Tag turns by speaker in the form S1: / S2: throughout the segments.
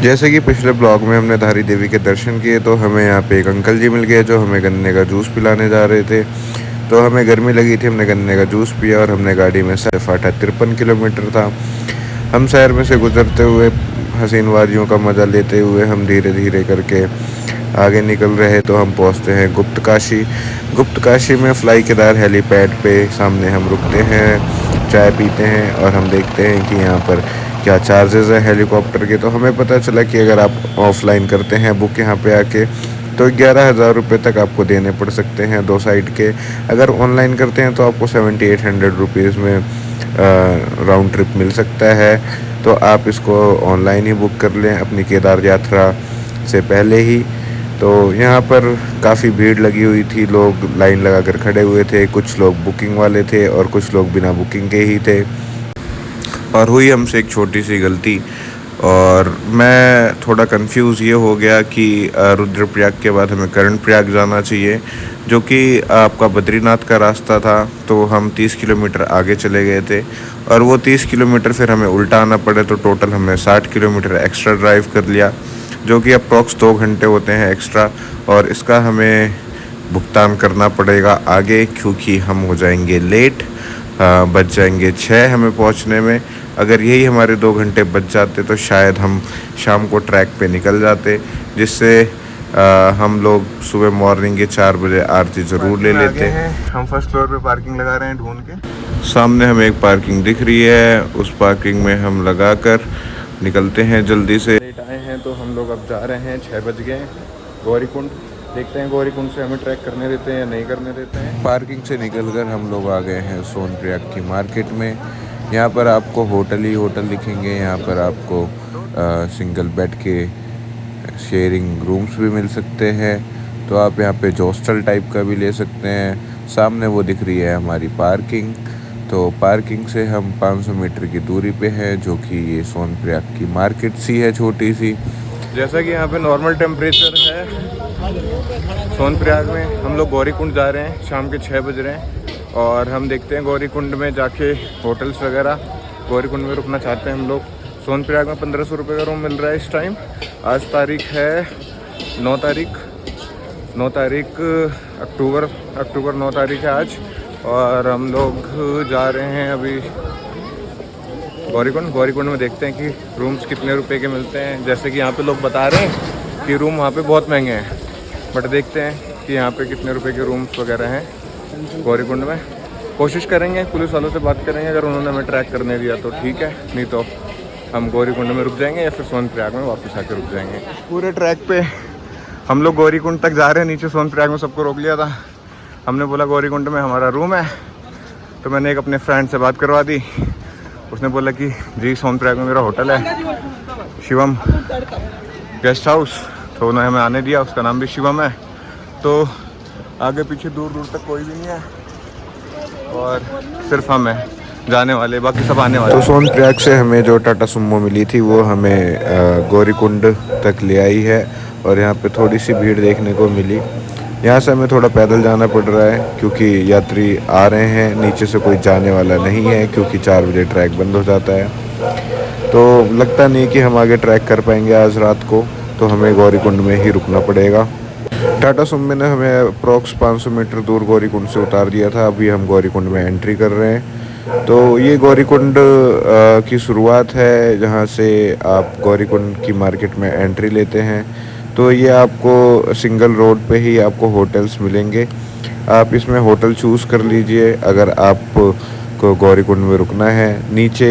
S1: जैसे कि पिछले ब्लॉग में हमने धारी देवी के दर्शन किए, तो हमें यहाँ पे एक अंकल जी मिल गए जो हमें गन्ने का जूस पिलाने जा रहे थे। तो हमें गर्मी लगी थी, हमने गन्ने का जूस पिया और हमने गाड़ी में सफ़र फाटा 53 किलोमीटर था। हम शहर में से गुजरते हुए हसीन वादियों का मज़ा लेते हुए हम धीरे धीरे करके आगे निकल रहे, तो हम पहुँचते हैं गुप्त काशी। गुप्त काशी में फ्लाई केदार हेलीपैड पे सामने हम रुकते हैं, चाय पीते हैं और हम देखते हैं कि यहाँ पर क्या चार्जेस है हेलीकॉप्टर के। तो हमें पता चला कि अगर आप ऑफलाइन करते हैं बुक यहाँ पे आके, तो 11,000 रुपये तक आपको देने पड़ सकते हैं 2 साइड के। अगर ऑनलाइन करते हैं तो आपको 7,800 रुपीज़ में राउंड ट्रिप मिल सकता है। तो आप इसको ऑनलाइन ही बुक कर लें अपनी केदार यात्रा से पहले ही। तो यहाँ पर काफ़ी भीड़ लगी हुई थी, लोग लाइन लगा कर खड़े हुए थे, कुछ लोग बुकिंग वाले थे और कुछ लोग बिना बुकिंग के ही थे। और हुई हमसे एक छोटी सी गलती, और मैं थोड़ा कंफ्यूज ये हो गया कि रुद्रप्रयाग के बाद हमें कर्णप्रयाग जाना चाहिए, जो कि आपका बद्रीनाथ का रास्ता था। तो हम 30 किलोमीटर आगे चले गए थे और वो 30 किलोमीटर फिर हमें उल्टा आना पड़े, तो टोटल हमने 60 किलोमीटर एक्स्ट्रा ड्राइव कर लिया, जो कि अप्रॉक्स 2 घंटे होते हैं एक्स्ट्रा। और इसका हमें भुगतान करना पड़ेगा आगे, क्योंकि हम हो जाएंगे लेट, बच जाएंगे 6 हमें पहुंचने में। अगर यही हमारे 2 घंटे बच जाते तो शायद हम शाम को ट्रैक पे निकल जाते, जिससे हम लोग सुबह मॉर्निंग के 4 बजे आरती ज़रूर ले लेते हैं। हम फर्स्ट फ्लोर पे पार्किंग लगा रहे हैं ढूंढ के। सामने हमें एक पार्किंग दिख रही है, उस पार्किंग में हम लगा कर निकलते हैं जल्दी से। लेट आए हैं तो हम लोग अब जा रहे हैं, 6 बज गए, गौरीकुंड। देखते हैं गौरीकुंड से हमें ट्रैक करने देते हैं या नहीं करने देते हैं। पार्किंग से निकलकर हम लोग आ गए हैं सोनप्रयाग की मार्केट में। यहाँ पर आपको होटल ही होटल दिखेंगे, यहाँ पर आपको सिंगल बेड के शेयरिंग रूम्स भी मिल सकते हैं। तो आप यहाँ पे हॉस्टल टाइप का भी ले सकते हैं। सामने वो दिख रही है हमारी पार्किंग। तो पार्किंग से हम 500 मीटर की दूरी पे है, जो कि ये सोनप्रयाग की मार्केट सी है छोटी सी। जैसा कि यहाँ पे नॉर्मल टेम्परेचर है सोनप्रयाग में। हम लोग गौरीकुंड जा रहे हैं, शाम के 6 बज रहे हैं, और हम देखते हैं गौरीकुंड में जाके होटल्स वगैरह। गौरीकुंड में रुकना चाहते हैं हम लोग। सोनप्रयाग में 1500 रुपये का रूम मिल रहा है इस टाइम। आज तारीख है 9 तारीख अक्टूबर 9 तारीख है आज। और हम लोग जा रहे हैं अभी गौरीकुंड में। देखते हैं कि रूम्स कितने रुपए के मिलते हैं। जैसे कि यहाँ पे लोग बता रहे हैं कि रूम वहाँ पे बहुत महंगे हैं, बट देखते हैं कि यहाँ पे कितने रुपए के रूम्स वगैरह हैं गौरीकुंड में। कोशिश करेंगे, पुलिस वालों से बात करेंगे, अगर उन्होंने हमें ट्रैक करने दिया तो ठीक है, नहीं तो हम गौरीकुंड में रुक जाएंगे या फिर सोनप्रयाग में वापस आकर रुक जाएंगे। पूरे ट्रैक पे हम लोग गौरीकुंड तक जा रहे हैं। नीचे सोनप्रयाग में सबको रोक लिया था, हमने बोला गौरीकुंड में हमारा रूम है। तो मैंने एक अपने फ्रेंड से बात करवा दी, उसने बोला कि जी सोनप्रयाग में मेरा होटल है, शिवम गेस्ट हाउस। तो उन्होंने हमें आने दिया, उसका नाम भी शिवम है। तो आगे पीछे दूर दूर तक कोई भी नहीं है और सिर्फ हम हैं जाने वाले, बाकी सब आने वाले। तो सोनप्रयाग से हमें जो टाटा सुमो मिली थी वो हमें गौरीकुंड तक ले आई है, और यहाँ पे थोड़ी सी भीड़ देखने को मिली। यहाँ से हमें थोड़ा पैदल जाना पड़ रहा है, क्योंकि यात्री आ रहे हैं, नीचे से कोई जाने वाला नहीं है, क्योंकि 4 बजे ट्रैक बंद हो जाता है। तो लगता नहीं कि हम आगे ट्रैक कर पाएंगे आज रात को, तो हमें गौरीकुंड में ही रुकना पड़ेगा। टाटा सुमो ने हमें अप्रॉक्स 500 मीटर दूर गौरीकुंड से उतार दिया था। अभी हम गौरीकुंड में एंट्री कर रहे हैं। तो ये गौरीकुंड की शुरुआत है, जहाँ से आप गौरीकुंड की मार्केट में एंट्री लेते हैं। तो ये आपको सिंगल रोड पे ही आपको होटल्स मिलेंगे। आप इसमें होटल चूज़ कर लीजिए अगर आप को गौरीकुंड में रुकना है। नीचे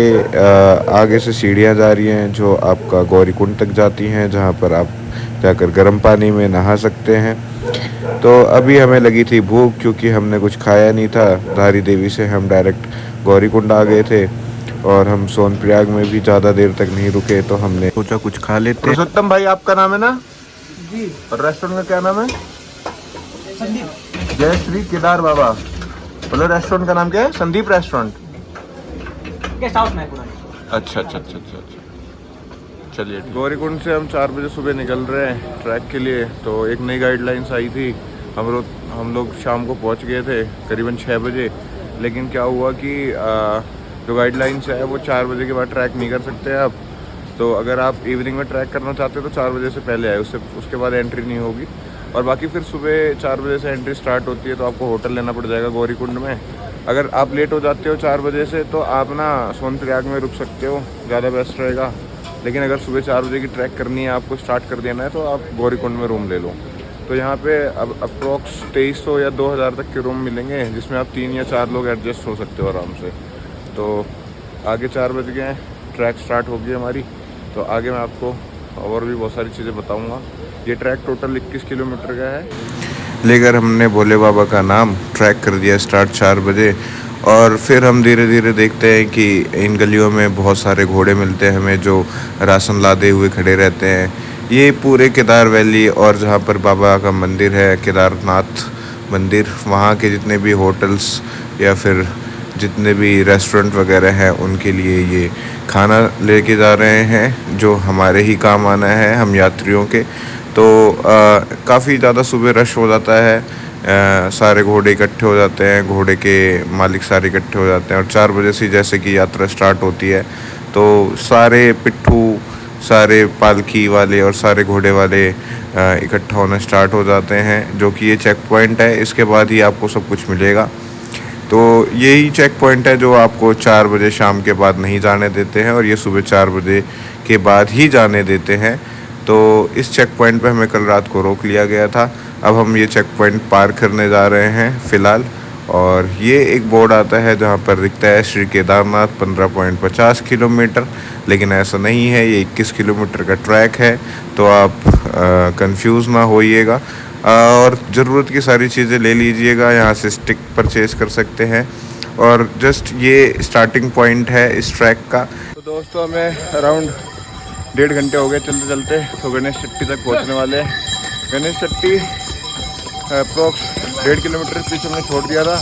S1: आगे से सीढ़ियाँ जा रही हैं जो आपका गौरीकुंड तक जाती हैं, जहाँ पर आप जाकर गर्म पानी में नहा सकते हैं। तो अभी हमें लगी थी भूख, क्योंकि हमने कुछ खाया नहीं था। धारी देवी से हम डायरेक्ट गौरीकुंड आ गए थे, और हम सोनप्रयाग में भी ज़्यादा देर तक नहीं रुके, तो हमने सोचा कुछ खा लेते। पुरुषोत्तम भाई आपका नाम है ना जी? और रेस्टोरेंट का क्या नाम है? संदीप। जय श्री केदार बाबा। बोलो रेस्टोरेंट का नाम क्या है? संदीप रेस्टोरेंट, गेस्ट हाउस में। अच्छा। चलिए, गौरीकुंड से हम 4 बजे सुबह निकल रहे हैं ट्रैक के लिए। तो एक नई गाइडलाइंस आई थी, हम लोग शाम को पहुंच गए थे करीबन 6 बजे। लेकिन क्या हुआ कि जो गाइडलाइंस है वो 4 बजे के बाद ट्रैक नहीं कर सकते आप। तो अगर आप इवनिंग में ट्रैक करना चाहते हो तो 4 बजे से पहले आए, उसके बाद एंट्री नहीं होगी। और बाकी फिर सुबह 4 बजे से एंट्री स्टार्ट होती है, तो आपको होटल लेना पड़ जाएगा गौरीकुंड में। अगर आप लेट हो जाते हो 4 बजे से तो आप ना सोनप्रयाग में रुक सकते हो, ज़्यादा बेस्ट रहेगा। लेकिन अगर सुबह 4 बजे की ट्रैक करनी है, आपको स्टार्ट कर देना है, तो आप गौरीकुंड में रूम ले लो। तो यहाँ पे अब अप्रॉक्स 2300 या 2000 तक के रूम मिलेंगे, जिसमें आप 3 या 4 लोग एडजस्ट हो सकते हो आराम से। तो आगे 4 बज गए हैं, ट्रैक स्टार्ट होगी हमारी। तो आगे मैं आपको और भी बहुत सारी चीज़ें बताऊँगा। ये ट्रैक टोटल 21 किलोमीटर का है। लेकर हमने भोले बाबा का नाम, ट्रैक कर दिया स्टार्ट 4 बजे। और फिर हम धीरे धीरे देखते हैं कि इन गलियों में बहुत सारे घोड़े मिलते हैं हमें, जो राशन लादे हुए खड़े रहते हैं। ये पूरे केदार वैली और जहाँ पर बाबा का मंदिर है, केदारनाथ मंदिर, वहाँ के जितने भी होटल्स या फिर जितने भी रेस्टोरेंट वगैरह हैं, उनके लिए ये खाना लेके जा रहे हैं, जो हमारे ही काम आना है, हम यात्रियों के। तो काफ़ी ज़्यादा सुबह रश हो जाता है, सारे घोड़े इकट्ठे हो जाते हैं, घोड़े के मालिक सारे इकट्ठे हो जाते हैं। और 4 बजे से जैसे कि यात्रा स्टार्ट होती है, तो सारे पिट्ठू, सारे पालकी वाले और सारे घोड़े वाले इकट्ठा होना स्टार्ट हो जाते हैं, जो कि ये चेक पॉइंट है। इसके बाद ही आपको सब कुछ मिलेगा। तो यही चेक पॉइंट है जो आपको 4 बजे शाम के बाद नहीं जाने देते हैं, और ये सुबह 4 बजे के बाद ही जाने देते हैं। तो इस चेक पॉइंट पे हमें कल रात को रोक लिया गया था। अब हम ये चेक पॉइंट पार करने जा रहे हैं फ़िलहाल। और ये एक बोर्ड आता है जहाँ पर लिखता है श्री केदारनाथ 15.50 किलोमीटर, लेकिन ऐसा नहीं है, ये 21 किलोमीटर का ट्रैक है। तो आप कंफ्यूज ना होइएगा, और ज़रूरत की सारी चीज़ें ले लीजिएगा। यहाँ से स्टिक परचेज़ कर सकते हैं, और जस्ट ये स्टार्टिंग पॉइंट है इस ट्रैक का। तो दोस्तों हमें अराउंड 1.5 घंटे हो गए चलते चलते, तो गणेश चट्टी तक पहुँचने वाले हैं। गणेश चट्टी अप्रॉक्स 1.5 किलोमीटर पीछे हमने छोड़ दिया था,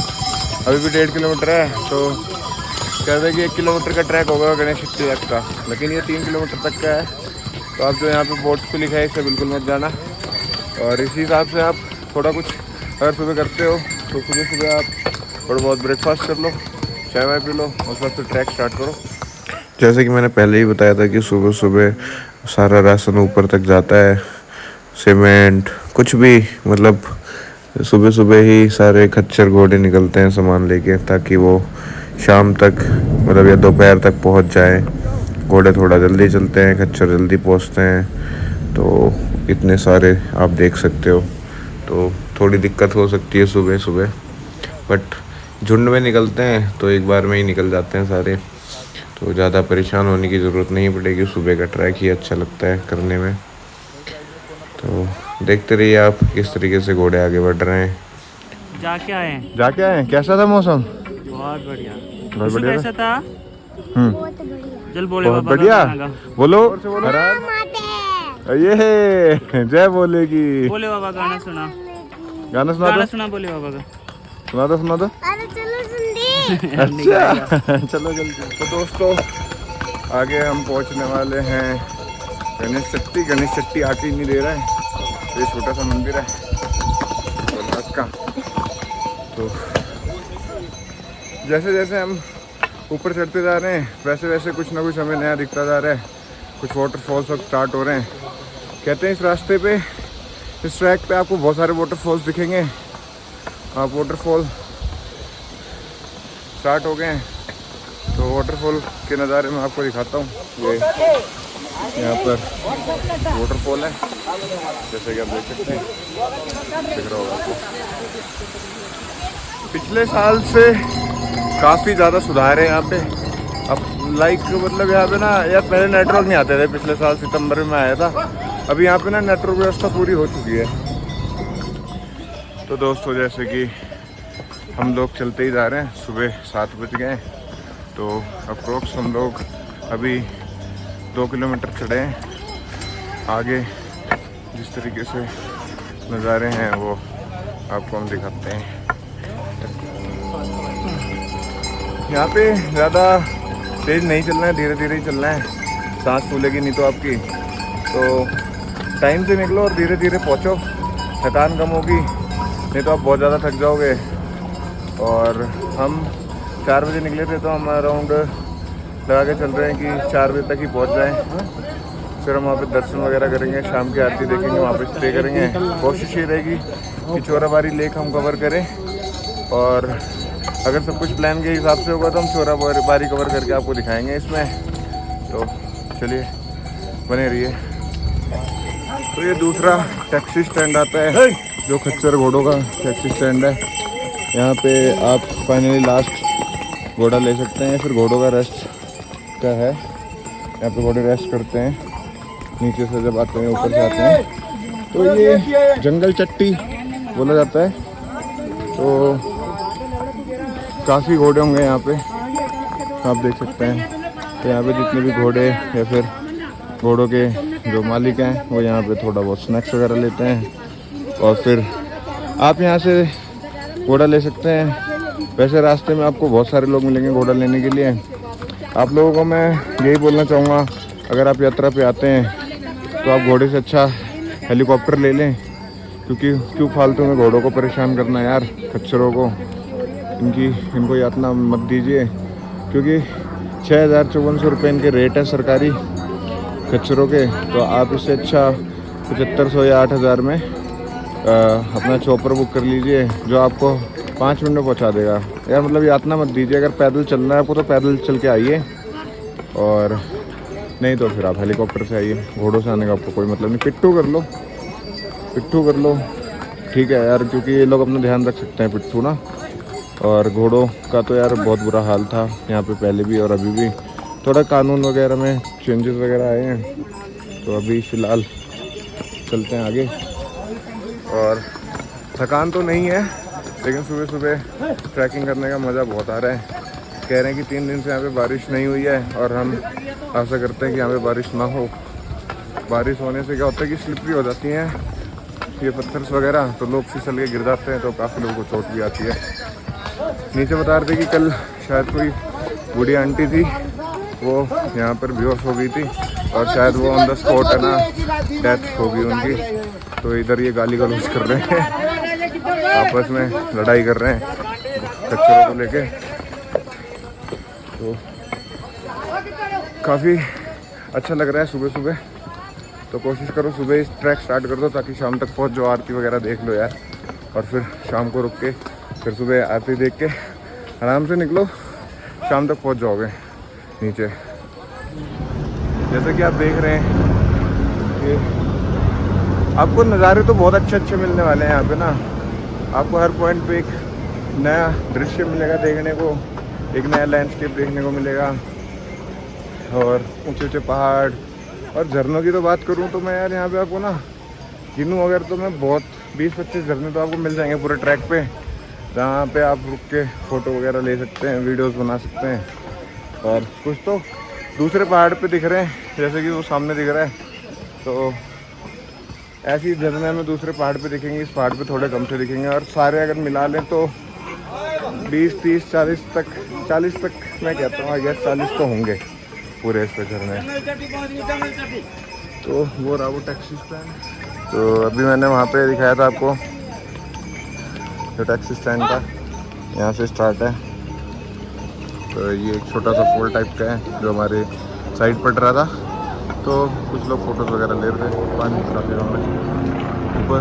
S1: अभी भी 1.5 किलोमीटर है। तो कहते हैं कि 1 किलोमीटर का ट्रैक होगा गणेश चट्टी तक का, लेकिन ये 3 किलोमीटर तक का है। तो आप जो यहाँ पे बोर्ड पे लिखा है इसे बिल्कुल मत जाना। और इसी हिसाब से आप थोड़ा कुछ अगर सुबह करते हो तो सुबह सुबह आप थोड़ा बहुत ब्रेकफास्ट कर लो, चाय वाय पी लो, उसके बाद फिर ट्रैक स्टार्ट करो। जैसे कि मैंने पहले ही बताया था कि सुबह सुबह सारा राशन ऊपर तक जाता है, सीमेंट कुछ भी, मतलब सुबह सुबह ही सारे खच्चर घोड़े निकलते हैं सामान लेके, ताकि वो शाम तक मतलब या दोपहर तक पहुंच जाए। घोड़े थोड़ा जल्दी चलते हैं, खच्चर जल्दी पहुंचते हैं। तो इतने सारे आप देख सकते हो, तो थोड़ी दिक्कत हो सकती है सुबह सुबह, बट झुंड में निकलते हैं तो एक बार में ही निकल जाते हैं सारे। तो ज़्यादा परेशान होने की ज़रूरत नहीं पड़ेगी, सुबह का ट्रैक ही अच्छा लगता है करने में। तो देखते रहिए आप किस तरीके से घोड़े आगे बढ़ रहे हैं।
S2: जाके आए हैं।
S1: कैसा था मौसम?
S2: बहुत बढ़िया।
S1: बहुत बढ़िया
S2: कैसा था?
S3: बहुत बढ़िया।
S2: चल बोले
S1: बहुत
S2: बाबा
S1: बढ़िया।
S2: का गाना गा।
S1: बोलो
S3: माते
S1: ये जय बोलेगी।
S2: बोले बाबा गाना सुना,
S1: गाना सुना
S2: गाना
S1: दो,
S2: सुना बोले बाबा का।
S1: सुना दो।
S3: अरे चलो सुन दे।
S1: अच्छा चलो जल्दी। तो दोस्तों आगे हम पहुंचने वाले हैं गणेश चट्टी। गणेश चट्टी आके ही नहीं दे रहा है, ये छोटा सा मंदिर है भोलेनाथ का। तो जैसे जैसे हम ऊपर चढ़ते जा रहे हैं, वैसे वैसे कुछ ना कुछ हमें नया दिखता जा रहा है। कुछ वाटरफॉल्स अब स्टार्ट हो रहे हैं। कहते हैं इस रास्ते पे, इस ट्रैक पे आपको बहुत सारे वाटरफॉल्स दिखेंगे। आप वाटरफॉल स्टार्ट हो गए हैं, तो वाटरफॉल के नज़ारे मैं आपको दिखाता हूँ। ये यहाँ पर वाटरफॉल है, जैसे कि आप देख सकते हैं, दिख रहा होगा आपको। पिछले साल से काफ़ी ज़्यादा सुधार है यहाँ पे। अब मतलब यहाँ पे ना यार, पहले नेटवर्क नहीं आते थे। पिछले साल सितंबर में आया था, अभी यहाँ पे ना नेटवर्क व्यवस्था पूरी हो चुकी है। तो दोस्तों जैसे कि हम लोग चलते ही जा रहे हैं, सुबह 7 बज गए। तो अप्रोक्स हम लोग अभी 2 किलोमीटर चढ़े हैं। आगे जिस तरीके से नज़ारे हैं वो आपको हम दिखाते हैं। यहाँ पे ज़्यादा तेज़ नहीं चलना है, धीरे धीरे ही चलना है, सांस फूलेगी नहीं तो आपकी। तो टाइम से निकलो और धीरे धीरे पहुँचो, थकान कम होगी, नहीं तो आप बहुत ज़्यादा थक जाओगे। और हम 4 बजे निकले थे, तो हम अराउंड लगा के चल रहे हैं कि 4 बजे तक ही पहुँच जाएँ। फिर हम वहाँ पे दर्शन वगैरह करेंगे, शाम की आरती देखेंगे, वहाँ पे स्टे करेंगे। कोशिश ये रहेगी कि चोराबाड़ी लेक हम कवर करें, और अगर सब कुछ प्लान के हिसाब से होगा तो हम चोराबाड़ी कवर करके आपको दिखाएंगे इसमें। तो चलिए बने रहिए। तो ये दूसरा टैक्सी स्टैंड आता है, जो खच्चर घोड़ों का टैक्सी स्टैंड है। यहाँ पे आप फाइनली लास्ट घोड़ा ले सकते हैं, फिर घोड़ों का रेस्ट का है। यहाँ पे घोड़े रेस्ट करते हैं, नीचे से जब आते हैं ऊपर से आते हैं। तो ये जंगल चट्टी बोला जाता है। तो काफ़ी घोड़े होंगे यहाँ पे, आप देख सकते हैं। तो यहाँ पे जितने भी घोड़े या फिर घोड़ों के जो मालिक हैं वो यहाँ पे थोड़ा बहुत स्नैक्स वगैरह लेते हैं, और फिर आप यहाँ से घोड़ा ले सकते हैं। वैसे रास्ते में आपको बहुत सारे लोग मिलेंगे घोड़ा लेने के लिए। आप लोगों को मैं यही बोलना चाहूँगा, अगर आप यात्रा पे आते हैं तो आप घोड़े से अच्छा हेलीकॉप्टर ले लें, क्योंकि क्यों फालतू में घोड़ों को परेशान करना यार, खच्चरों को। इनको यातना मत दीजिए, क्योंकि 6,454 रुपये इनके रेट है सरकारी खच्चरों के। तो आप इससे अच्छा 7,500 या 8,000 में अपना चॉपर बुक कर लीजिए, जो आपको 5 मिनट में पहुंचा देगा। यार मतलब यातना मत दीजिए। अगर पैदल चलना है आपको तो पैदल चल के आइए, और नहीं तो फिर आप हेलीकॉप्टर से आइए। घोड़ों से आने का आपको कोई मतलब नहीं। पिट्ठू कर लो ठीक है यार, क्योंकि ये लोग अपना ध्यान रख सकते हैं पिट्ठू ना। और घोड़ों का तो यार बहुत बुरा हाल था यहाँ पे पहले भी और अभी भी। थोड़ा कानून वगैरह में चेंजेस वगैरह आए हैं, तो अभी फ़िलहाल चलते हैं आगे। और थकान तो नहीं है, लेकिन सुबह सुबह ट्रैकिंग करने का मज़ा बहुत आ रहा है। कह रहे हैं कि 3 दिन से यहाँ पे बारिश नहीं हुई है, और हम आशा करते हैं कि यहाँ पे बारिश ना हो। बारिश होने से क्या होता है कि स्लिपरी हो जाती हैं ये पत्थर वगैरह, तो लोग फिसल के गिर जाते हैं, तो काफ़ी लोगों को चोट भी आती है। नीचे बता रहे थे कि कल शायद कोई बूढ़ी आंटी थी, वो यहाँ पर बेहोश हो गई थी, और शायद वो ऑन द स्पॉट है ना डेथ हो गई उनकी। तो इधर ये गाली गलौज कर रहे हैं, आपस में लड़ाई कर रहे हैं खच्चरों को लेके। तो काफ़ी अच्छा लग रहा है सुबह सुबह। तो कोशिश करो सुबह इस ट्रैक स्टार्ट कर दो, ताकि शाम तक पहुँच जाओ। आरती वगैरह देख लो यार, और फिर शाम को रुक के फिर सुबह आरती देख के आराम से निकलो, शाम तक पहुँच जाओगे नीचे। जैसे कि आप देख रहे हैं कि आपको नज़ारे तो बहुत अच्छे मिलने वाले हैं यहाँ पे ना। आपको हर पॉइंट पे एक नया दृश्य मिलेगा देखने को, एक नया लैंडस्केप देखने को मिलेगा, और ऊंचे पहाड़ और झरनों की तो बात करूँ तो मैं यार यहाँ पे आपको ना गिनूँ अगर तो मैं बहुत 20-25 झरने तो आपको मिल जाएंगे पूरे ट्रैक पे, जहाँ पे आप रुक के फ़ोटो वगैरह ले सकते हैं, वीडियोस बना सकते हैं। और कुछ तो दूसरे पहाड़ पे दिख रहे हैं, जैसे कि वो सामने दिख रहा है। तो ऐसी झरने में दूसरे पहाड़ पे दिखेंगे, इस पहाड़ पे थोड़े कम से दिखेंगे। और सारे अगर मिला लें तो 20, 30, 40 तक मैं कहता हूँ, अगर 40 तो होंगे पूरे इस पे झरने। तो वो रहा वो टैक्सी स्टैंड। तो अभी मैंने वहाँ पे दिखाया था आपको जो टैक्सी स्टैंड था, यहाँ से स्टार्ट है। तो ये एक छोटा सा पोल टाइप का है जो हमारे साइड पड़ रहा था। तो कुछ लोग फ़ोटोज़ वगैरह ले रहे थे, पानी काफ़ी में ऊपर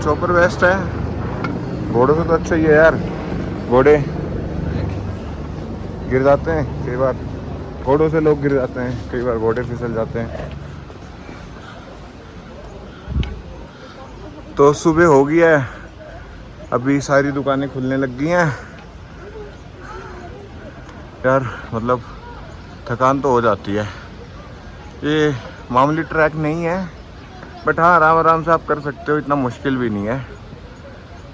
S1: चॉपर वेस्ट है। घोड़ों से तो अच्छा ही है यार, घोड़े गिर जाते हैं कई बार, घोड़ों से लोग गिर जाते हैं कई बार, घोड़े फिसल जाते हैं। तो सुबह हो गई है, अभी सारी दुकानें खुलने लग गई हैं यार। मतलब थकान तो हो जाती है। ये मामूली ट्रैक नहीं है, बट हाँ आराम से आप कर सकते हो, इतना मुश्किल भी नहीं है।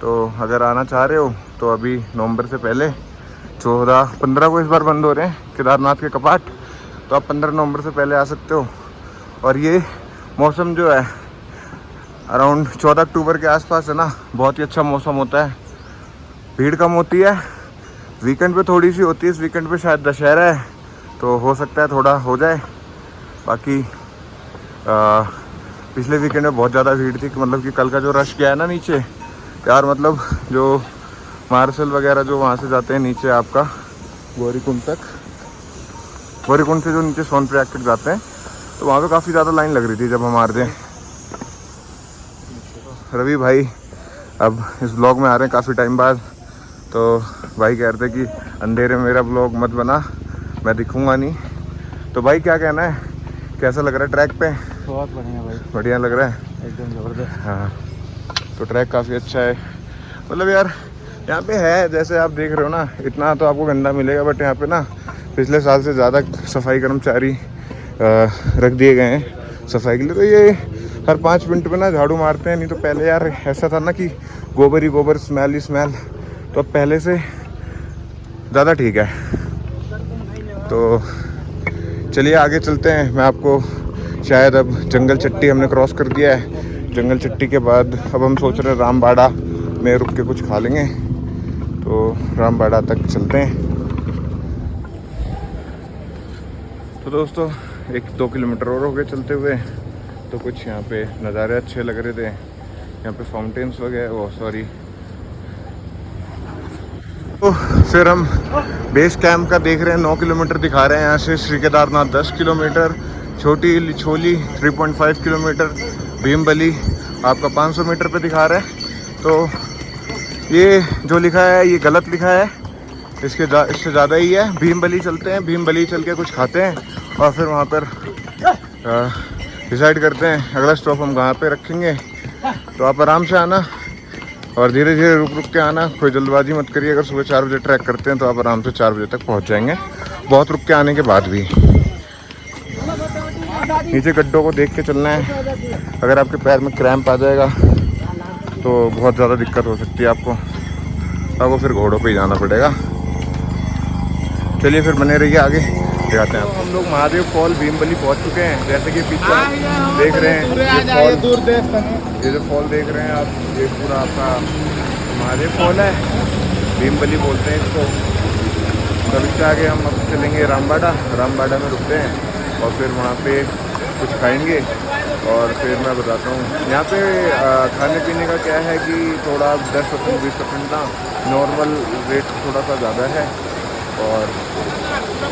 S1: तो अगर आना चाह रहे हो तो अभी नवंबर से पहले 14-15 को इस बार बंद हो रहे हैं केदारनाथ के कपाट, तो आप 15 नवंबर से पहले आ सकते हो। और ये मौसम जो है अराउंड 14 अक्टूबर के आसपास है ना, बहुत ही अच्छा मौसम होता है, भीड़ कम होती है। वीकेंड पे थोड़ी सी होती है, इस वीकेंड पे शायद दशहरा है, तो हो सकता है थोड़ा हो जाए। बाकी पिछले वीकेंड में बहुत ज़्यादा भीड़ थी, मतलब कि कल का जो रश गया है ना नीचे यार, मतलब जो मार्शल वगैरह जो वहाँ से जाते हैं नीचे आपका गौरीकुंड तक, गौरीकुंड से जो नीचे सोनप्रयाग तक जाते हैं, तो वहाँ पे काफ़ी ज़्यादा लाइन लग रही थी जब हम आ रहे थे। रवि भाई अब इस ब्लॉग में आ रहे हैं काफ़ी टाइम बाद, तो भाई कह रहे थे कि अंधेरे में मेरा ब्लॉग मत बना, मैं दिखूँगा नहीं। तो भाई क्या कहना है, कैसा लग रहा है ट्रैक पे?
S2: बहुत बढ़िया भाई,
S1: बढ़िया लग रहा है
S2: एकदम ज़बरदस्त।
S1: हाँ, तो ट्रैक काफ़ी अच्छा है। मतलब यार यहाँ पे है, जैसे आप देख रहे हो ना, इतना तो आपको गंदा मिलेगा, बट यहाँ पे ना पिछले साल से ज़्यादा सफाई कर्मचारी रख दिए गए हैं सफाई के लिए। तो ये हर 5 मिनट पे ना झाड़ू मारते हैं। नहीं तो पहले यार ऐसा था ना कि गोबर ही गोबर, स्मेल ही स्मेल। तो अब पहले से ज़्यादा ठीक है। तो चलिए आगे चलते हैं। मैं आपको शायद अब जंगल चट्टी हमने क्रॉस कर दिया है। जंगल चट्टी के बाद अब हम सोच रहे हैं रामबाड़ा में रुक के कुछ खा लेंगे, तो रामबाड़ा तक चलते हैं। तो दोस्तों 1-2 किलोमीटर और हो गए चलते हुए। तो कुछ यहाँ पे नज़ारे अच्छे लग रहे थे, यहाँ पे फाउंटेन्स वगैरह, वो सॉरी। तो फिर हम बेस कैंप का देख रहे हैं, 9 किलोमीटर दिखा रहे हैं यहाँ से। श्री केदारनाथ 10 किलोमीटर, छोटी लिछोली 3.5 किलोमीटर, भीमबली आपका 500 मीटर पे दिखा रहा है। तो ये जो लिखा है ये गलत लिखा है, इससे ज़्यादा ही है। भीमबली चलते हैं, भीमबली चल के कुछ खाते हैं और फिर वहाँ पर डिसाइड करते हैं अगला स्टॉप हम कहाँ पे रखेंगे। तो आप आराम से आना और धीरे धीरे रुक रुक के आना, कोई जल्दबाजी मत करिए। अगर सुबह 4 बजे ट्रैक करते हैं तो आप आराम से 4 बजे तक पहुँच जाएंगे, बहुत रुक के आने के बाद भी। नीचे गड्ढों को देख के चलना है, अगर आपके पैर में क्रैम्प आ जाएगा तो बहुत ज़्यादा दिक्कत हो सकती है आपको फिर घोड़ों पे ही जाना पड़ेगा। चलिए फिर बने रहिए, आगे दिखाते हैं। हम लोग महादेव फॉल भीमबली पहुंच चुके हैं। जैसे कि पीछे देख रहे हैं ये जो फॉल देख रहे हैं आप, ये पूरा आपका महादेव फॉल है, भीमबली बोलते हैं इसको। तब इससे आगे हम अब चलेंगे रामबाड़ा में रुकते हैं और फिर वहाँ पे कुछ खाएंगे और फिर मैं बताता हूँ। यहाँ पे खाने पीने का क्या है कि थोड़ा 10-20% ना नॉर्मल रेट थोड़ा सा ज़्यादा है, और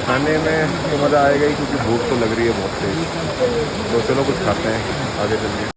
S1: खाने में तो मज़ा आएगा ही क्योंकि भूख तो लग रही है बहुत तेज। तो चलो कुछ खाते हैं, आगे चलिए।